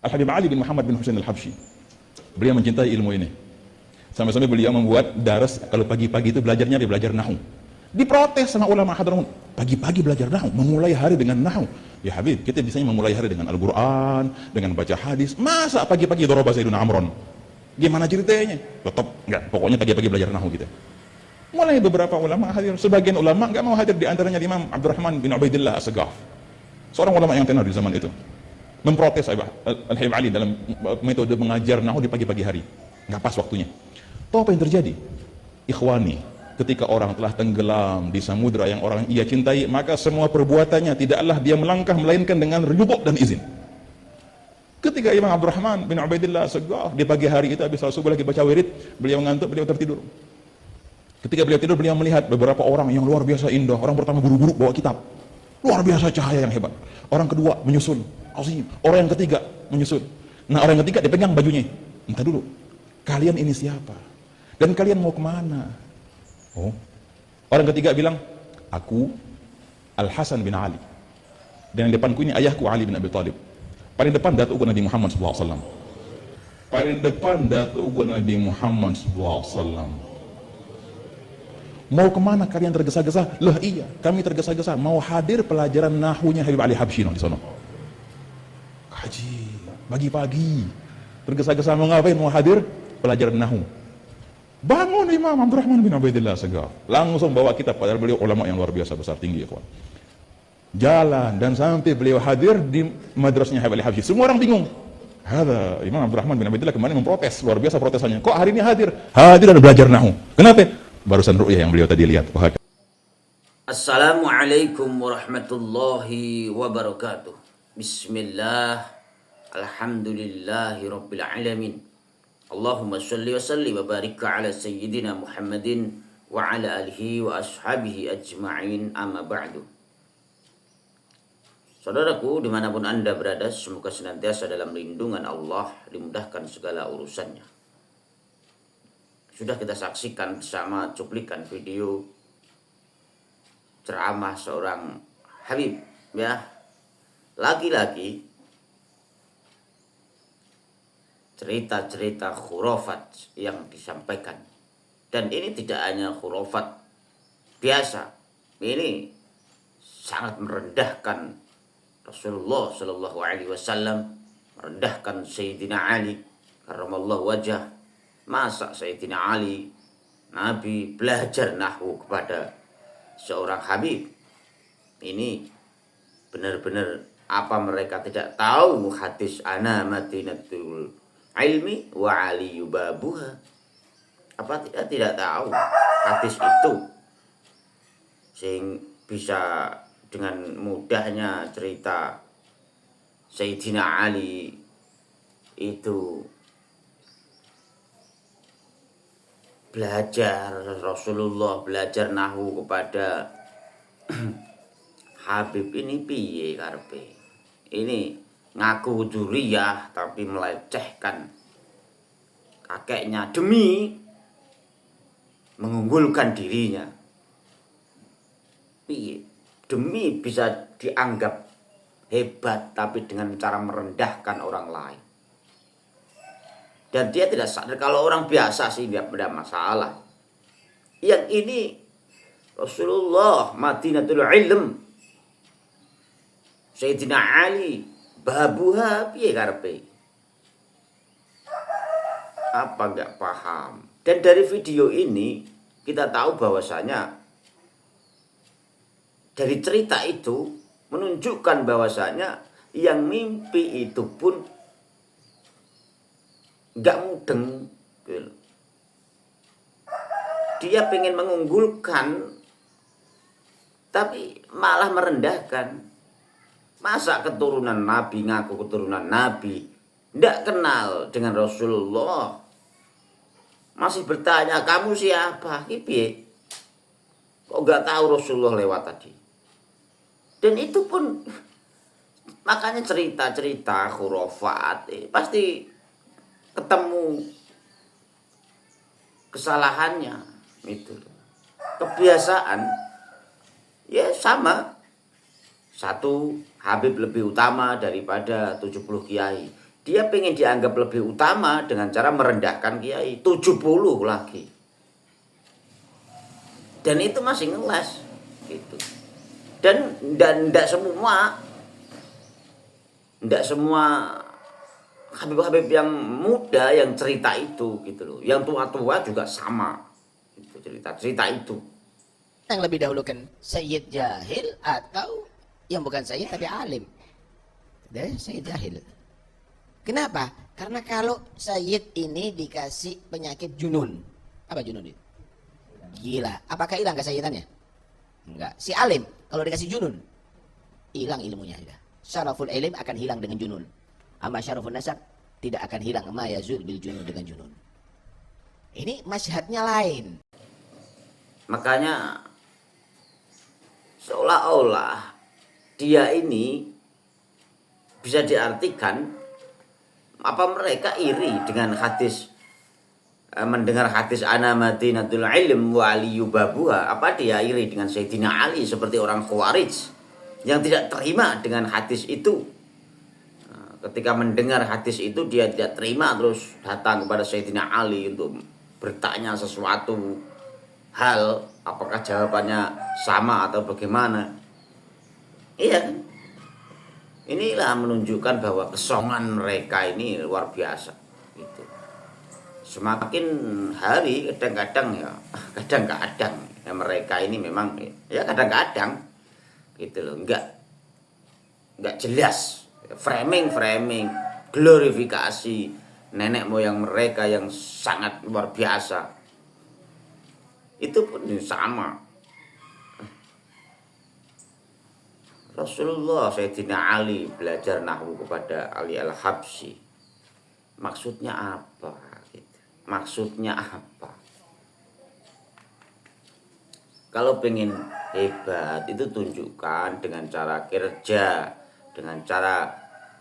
Al-Habib Ali bin Muhammad bin Husain Al-Habsyi. Beliau mencintai ilmu ini. Sampai-sampai beliau membuat daras kalau pagi-pagi itu belajarnya dia belajar nahwu. Diprotes sama ulama Hadramaut. Pagi-pagi belajar nahwu, memulai hari dengan nahwu. Ya Habib, kita biasanya memulai hari dengan Al-Quran, dengan baca hadis. Masa pagi-pagi daraba Zaidun Amron? Gimana ceritanya? Tetap enggak, pokoknya pagi-pagi belajar nahwu gitu. Mulai beberapa ulama hadir, sebagian ulama enggak mau hadir, di antaranya Imam Abdurrahman bin Ubaidillah As-Sagaf. Seorang ulama yang tenar di zaman itu. Memprotes Al-Habib Ali dalam metode mengajar nahwu di pagi-pagi hari. Enggak pas waktunya. Tahu apa yang terjadi? Ikhwani, ketika orang telah tenggelam di samudra yang orang ia cintai, maka semua perbuatannya tidaklah dia melangkah melainkan dengan ridho dan izin. Ketika Imam Abdurrahman bin Ubaidillah As-Sagaf di pagi hari itu habis salat subuh lagi baca wirid, beliau ngantuk, beliau tertidur. Ketika beliau tidur, beliau melihat beberapa orang yang luar biasa indah. Orang pertama buru-buru bawa kitab, luar biasa cahaya yang hebat. Orang kedua menyusul, orang yang ketiga menyusul. Nah, orang yang ketiga dipegang bajunya. Entah dulu, kalian ini siapa? Dan kalian mau kemana? Oh, orang ketiga bilang, aku Al-Hasan bin Ali. Dan yang depanku ini ayahku Ali bin Abi Thalib. Paling depan datuk Nabi Muhammad SAW. Paling depan datuk Nabi Muhammad SAW. Mau kemana kalian tergesa-gesa? Lah iya, kami tergesa-gesa mau hadir pelajaran nahunya Habib Ali Habsyi di sana. Kaji, pagi-pagi. Tergesa-gesa mau ngapain? Mau hadir pelajaran nahu. Bangun Imam Abdurrahman bin Ubaidillah As-Sagaf. Langsung bawa kitab, padahal beliau ulama yang luar biasa besar tinggi, ikhwan. Jalan dan sampai beliau hadir di madrasahnya Habib Ali Habsyi. Semua orang bingung. Hada Imam Abdurrahman bin Ubaidillah kemarin memprotes, luar biasa protesannya. Kok hari ini hadir? Hadir dan belajar nahu. Kenapa? Barusan ru'yah yang beliau tadi lihat. Assalamualaikum warahmatullahi wabarakatuh. Bismillah. Alhamdulillahi rabbil alamin. Allahumma sholli wa salli wa barik ala sayyidina Muhammadin wa ala alihi wa ashabihi ajma'in, amma ba'du. Saudaraku, dimanapun anda berada, semoga senantiasa dalam lindungan Allah, dimudahkan segala urusannya. Sudah kita saksikan bersama cuplikan video ceramah seorang Habib, ya, lagi-lagi cerita-cerita khurafat yang disampaikan. Dan ini tidak hanya khurafat biasa, ini sangat merendahkan Rasulullah Shallallahu Alaihi Wasallam, merendahkan Sayyidina Ali karramallahu wajah. Masa Sayyidina Ali, Nabi, belajar nahwu kepada seorang Habib? Ini benar-benar apa mereka tidak tahu hadis ana madinatul ilmi wa aliyu babuha? Apa tidak tahu hadis itu? Sehingga bisa dengan mudahnya cerita Sayyidina Ali itu belajar, Rasulullah belajar nahwu kepada Habib. Ini piye karepe? Ini ngaku dzuriyah tapi melecehkan kakeknya demi mengunggulkan dirinya. Piye? Demi bisa dianggap hebat tapi dengan cara merendahkan orang lain. Dan dia tidak sadar, kalau orang biasa sih tidak ada masalah. Yang ini Rasulullah Madinatul Ilm, Sayyidina Ali babuha, piye karepe? Apa enggak paham? Dan dari video ini kita tahu bahwasanya dari cerita itu menunjukkan bahwasanya yang mimpi itu pun gak mudeng. Dia pengen mengunggulkan tapi malah merendahkan. Masa keturunan Nabi, ngaku keturunan Nabi, gak kenal dengan Rasulullah, masih bertanya kamu siapa? Piye? Kok gak tahu Rasulullah lewat tadi? Dan itu pun makanya cerita-cerita khurafat pasti ketemu kesalahannya itu. Kebiasaan ya sama. Satu Habib lebih utama daripada 70 kiai. dia pengen dianggap lebih utama dengan cara merendahkan kiai 70 lagi. Dan itu masih ngeles gitu. Dan enggak semua Habib-habib yang muda yang cerita itu gitu loh. Yang tua-tua juga sama. Itu cerita itu. Yang lebih dahulukan Sayyid Jahil atau yang bukan Sayyid tapi alim. Dan Sayyid Jahil. Kenapa? Karena kalau Sayyid ini dikasih penyakit junun. Apa junun itu? Gila. Apakah hilang kesayyidannya? Enggak. Si alim kalau dikasih junun, hilang ilmunya. Syaraful ilim akan hilang dengan junun. Amma syarafun nasab tidak akan hilang. Ma yazul bil junun, dengan junun. Ini masyhadnya lain. Makanya seolah-olah dia ini bisa diartikan apa mereka iri dengan hadis, mendengar hadis ana madinatul ilm wa aliyu babuha. Apa dia iri dengan Sayyidina Ali seperti orang Khawarij yang tidak terima dengan hadis itu? Ketika mendengar hadis itu dia tidak terima, terus datang kepada Sayyidina Ali untuk bertanya sesuatu hal, apakah jawabannya sama atau bagaimana. Iya kan? Inilah menunjukkan bahwa kesongan mereka ini luar biasa gitu. Semakin hari kadang-kadang ya mereka ini memang ya kadang-kadang gitu loh, enggak jelas. Framing, glorifikasi nenek moyang mereka yang sangat luar biasa. Itu pun sama. Rasulullah Sayyidina Ali belajar nahwu kepada Ali Al-Habsyi. Maksudnya apa? Maksudnya apa? Kalau pengen hebat itu tunjukkan dengan cara kerja, dengan cara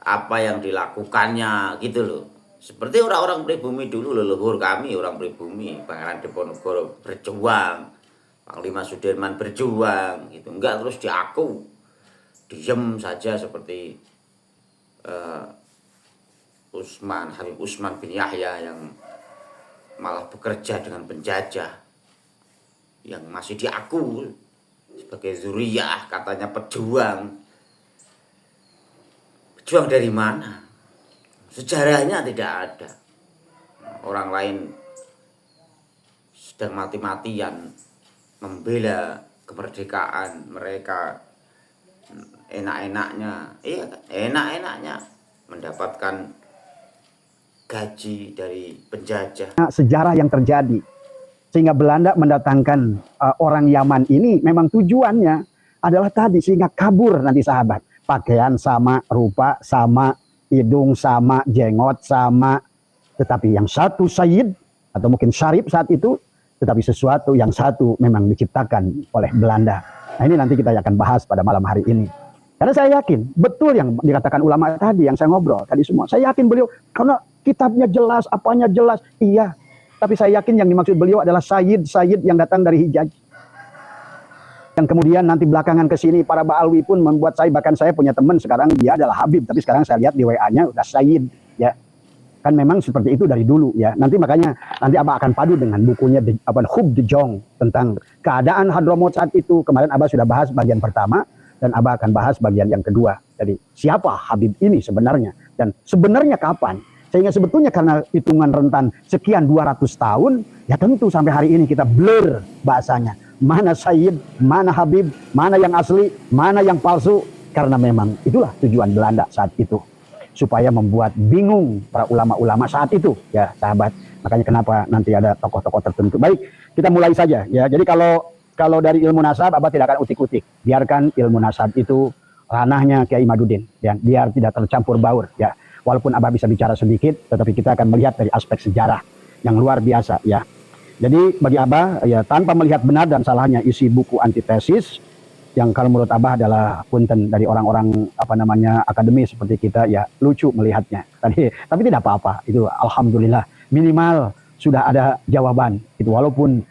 apa yang dilakukannya gitu loh. Seperti orang-orang pribumi dulu, leluhur kami orang pribumi, Pangeran Diponegoro berjuang, Panglima Sudirman berjuang gitu. Enggak terus diaku diem saja seperti Habib Utsman bin Yahya yang malah bekerja dengan penjajah, yang masih diaku sebagai zuriyah, katanya pejuang. Pejuang dari mana? Sejarahnya tidak ada. Orang lain sedang mati-matian membela kemerdekaan, mereka enak-enaknya, iya kan? Enak-enaknya mendapatkan gaji dari penjajah. Sejarah yang terjadi sehingga Belanda mendatangkan orang Yaman ini memang tujuannya adalah tadi sehingga kabur nanti sahabat. Pakaian sama, rupa sama, hidung sama, jenggot sama. Tetapi yang satu Sayyid atau mungkin Syarif saat itu, tetapi sesuatu yang satu memang diciptakan oleh Belanda. Nah ini nanti kita akan bahas pada malam hari ini. Karena saya yakin, betul yang dikatakan ulama tadi, yang saya ngobrol tadi semua. Saya yakin beliau, karena kitabnya jelas, apanya jelas. Iya, tapi saya yakin yang dimaksud beliau adalah Sayyid yang datang dari Hijaz. Yang kemudian nanti belakangan ke sini para Ba'alwi pun membuat saya, bahkan saya punya teman sekarang dia adalah Habib, tapi sekarang saya lihat di WA-nya udah Sayyid ya. Kan memang seperti itu dari dulu ya. Nanti makanya nanti Abah akan padu dengan bukunya Khub de Jong tentang keadaan Hadramaut saat itu. Kemarin Abah sudah bahas bagian pertama dan Abah akan bahas bagian yang kedua. Jadi siapa Habib ini sebenarnya dan sebenarnya kapan? Sehingga sebetulnya karena hitungan rentan sekian 200 tahun, ya tentu sampai hari ini kita blur bahasanya. Mana Sayyid, mana Habib, mana yang asli, mana yang palsu. Karena memang itulah tujuan Belanda saat itu. Supaya membuat bingung para ulama-ulama saat itu. Ya sahabat, makanya kenapa nanti ada tokoh-tokoh tertentu. Baik, kita mulai saja. Ya, jadi kalau dari ilmu nasab, Abah tidak akan utik-utik. Biarkan ilmu nasab itu ranahnya Kiai Imaduddin. Ya, biar tidak tercampur baur. Ya, walaupun Abah bisa bicara sedikit, tetapi kita akan melihat dari aspek sejarah yang luar biasa. Ya. Jadi bagi Abah ya tanpa melihat benar dan salahnya isi buku antitesis yang kalau menurut Abah adalah punten dari orang-orang akademi seperti kita ya lucu melihatnya. Tapi tidak apa-apa. Itu alhamdulillah minimal sudah ada jawaban. Itu walaupun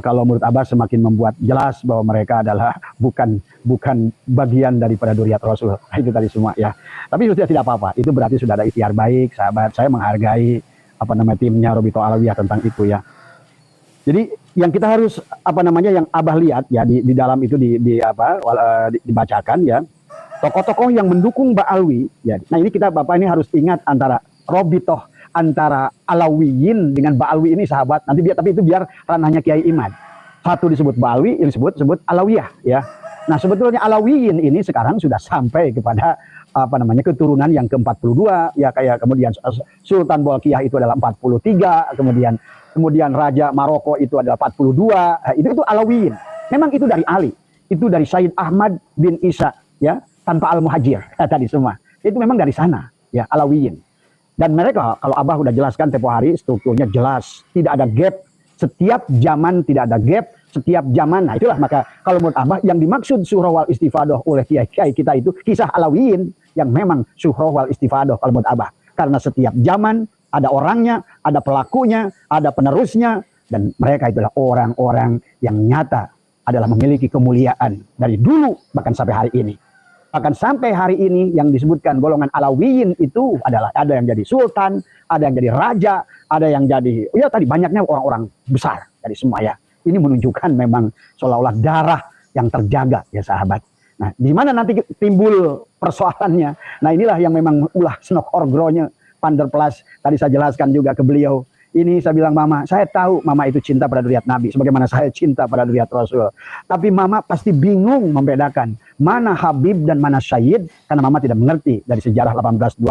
kalau menurut Abah semakin membuat jelas bahwa mereka adalah bukan bagian daripada Dzurriyyat Rasul. Itu tadi semua ya. Tapi sudah tidak apa-apa. Itu berarti sudah ada ikhtiar baik, sahabat. Saya menghargai timnya Robito Alawiyah tentang itu ya. Jadi yang kita harus yang Abah lihat ya di dalam itu dibacakan ya. Tokoh-tokoh yang mendukung Ba'alwi ya. Nah, ini kita Bapak ini harus ingat antara Robitoh antara Alawiyin dengan Ba'alwi ini sahabat. Nanti tapi itu biar ranahnya Kiai Imad. Satu disebut Ba'alwi, yang disebut Alawiyah ya. Nah, sebetulnya Alawiyin ini sekarang sudah sampai kepada keturunan yang ke-42 ya, kayak kemudian Sultan Bolkiah itu adalah 43, kemudian Raja Maroko itu adalah 42. Itu Alawiyin. Memang itu dari Ali. Itu dari Sayyid Ahmad bin Isa ya, tanpa Al-Muhajir tadi semua. Itu memang dari sana ya, Alawiyin. Dan mereka kalau Abah udah jelaskan tempo hari strukturnya jelas, tidak ada gap, setiap zaman tidak ada gap, setiap zaman. Nah, itulah maka kalau menurut Abah yang dimaksud Syuhra wal Istifadah oleh kiai-kiai kita itu kisah Alawiyin yang memang Syuhra wal Istifadah kalau menurut Abah. Karena setiap zaman ada orangnya, ada pelakunya, ada penerusnya, dan mereka itulah orang-orang yang nyata adalah memiliki kemuliaan dari dulu bahkan sampai hari ini. Bahkan sampai hari ini yang disebutkan golongan Alawiyin itu adalah ada yang jadi sultan, ada yang jadi raja, ada yang jadi ya tadi banyaknya orang-orang besar dari semua ya. Ini menunjukkan memang seolah-olah darah yang terjaga ya sahabat. Nah, di mana nanti timbul persoalannya? Nah, inilah yang memang ulah senok orgronya Panderplas tadi saya jelaskan juga ke beliau. Ini saya bilang, Mama, saya tahu Mama itu cinta pada Dzurriyyat Nabi sebagaimana saya cinta pada Dzurriyyat Rasul. Tapi Mama pasti bingung membedakan mana Habib dan mana Sayyid karena Mama tidak mengerti dari sejarah 1825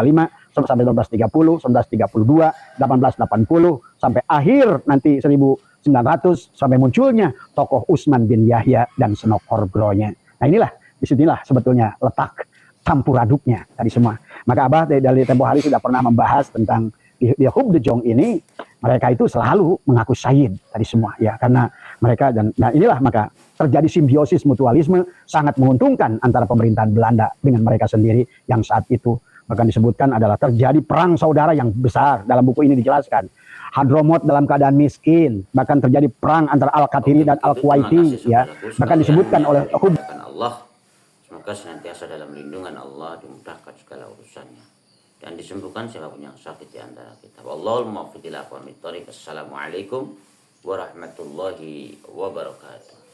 sampai 1930, 1932, 1880 sampai akhir nanti 1900 sampai munculnya tokoh Utsman bin Yahya dan Senok Orgronya. Nah, inilah disinilah sebetulnya letak campur aduknya tadi semua. Maka Abah dari tempo hari sudah pernah membahas tentang di Hub de Jong ini, mereka itu selalu mengaku Sayyid tadi semua ya, karena mereka dan inilah maka terjadi simbiosis mutualisme sangat menguntungkan antara pemerintahan Belanda dengan mereka sendiri yang saat itu bahkan disebutkan adalah terjadi perang saudara yang besar. Dalam buku ini dijelaskan Hadromot dalam keadaan miskin, bahkan terjadi perang antara Al-Qatiri dan Al-Kuwaiti ya, bahkan disebutkan oleh Allah. Semoga senantiasa dalam lindungan Allah, dimudahkan segala urusannya dan disembuhkan siapapun yang sakit di antara kita. Wallahul muwaffiq ila aqwamit thoriq. Assalamualaikum warahmatullahi wabarakatuh.